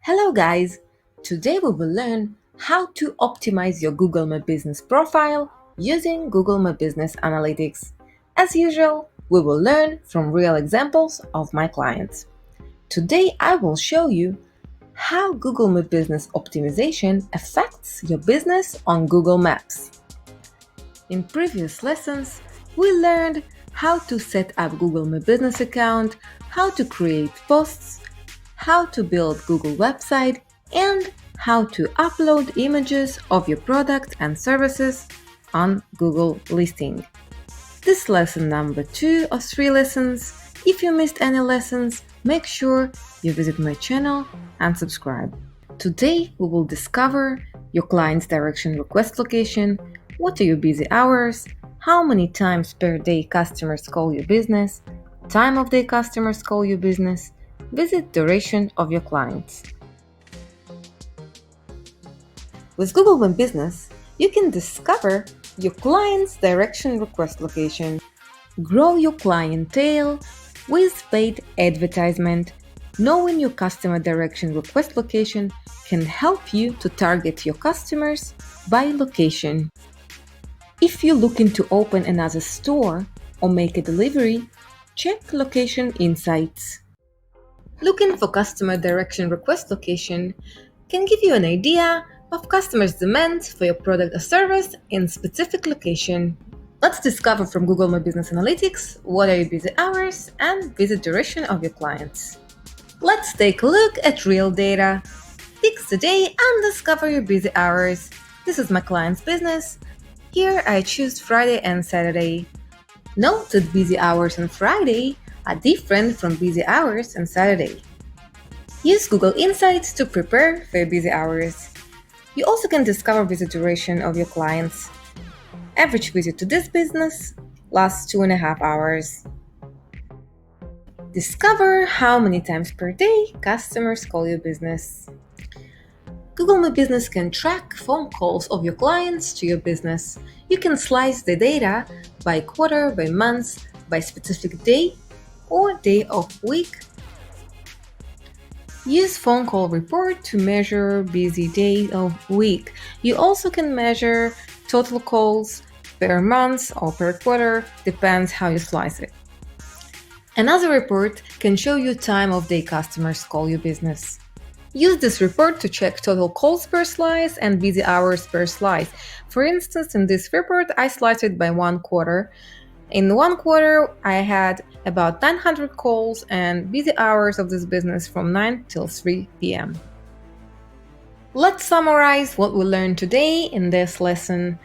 Hello guys! Today we will learn how to optimize your Google My Business profile using Google My Business Analytics. As usual, we will learn from real examples of my clients. Today I will show you how Google My Business optimization affects your business on Google Maps. In previous lessons, we learned how to set up Google My Business account, how to create posts, how to build Google website, and how to upload images of your product and services on Google listing. This is lesson number 2 of 3 lessons. If you missed any lessons, make sure you visit my channel and subscribe. Today we will discover your client's direction request location, what are your busy hours, how many times per day customers call your business, time of day customers call your business, visit duration of your clients. With Google My Business, you can discover your client's direction request location, grow your clientele with paid advertisement. Knowing your customer direction request location can help you to target your customers by location. If you're looking to open another store or make a delivery, check location insights. Looking for customer direction request location can give you an idea of customers' demand for your product or service in specific location. Let's discover from Google My Business Analytics what are your busy hours and visit duration of your clients. Let's take a look at real data. Pick the day and discover your busy hours. This is my client's business. Here I choose Friday and Saturday. Note that busy hours on Friday are different from busy hours on Saturday. Use Google Insights to prepare for your busy hours. You also can discover visit duration of your clients. Average visit to this business lasts 2.5 hours. Discover how many times per day customers call your business. Google My Business can track phone calls of your clients to your business. You can slice the data by quarter, by month, by specific day or day of week. Use phone call report to measure busy day of week. You also can measure total calls per month or per quarter, depends how you slice it. Another report can show you time of day customers call your business. Use this report to check total calls per slice and busy hours per slice. For instance, in this report, I sliced it by 1 quarter. In 1 quarter, I had about 900 calls and busy hours of this business from 9 till 3 p.m. Let's summarize what we learned today in this lesson.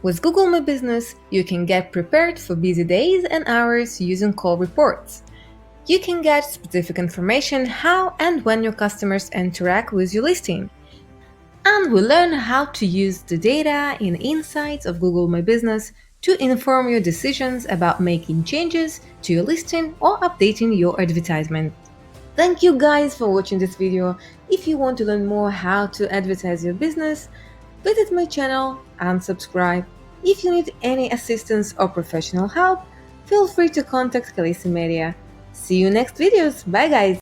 With Google My Business, you can get prepared for busy days and hours using call reports. You can get specific information how and when your customers interact with your listing. And we learn how to use the data in insights of Google My Business to inform your decisions about making changes to your listing or updating your advertisement. Thank you guys for watching this video. If you want to learn more how to advertise your business, visit my channel and subscribe. If you need any assistance or professional help, feel free to contact Khaleesi Media. See you next videos. Bye guys!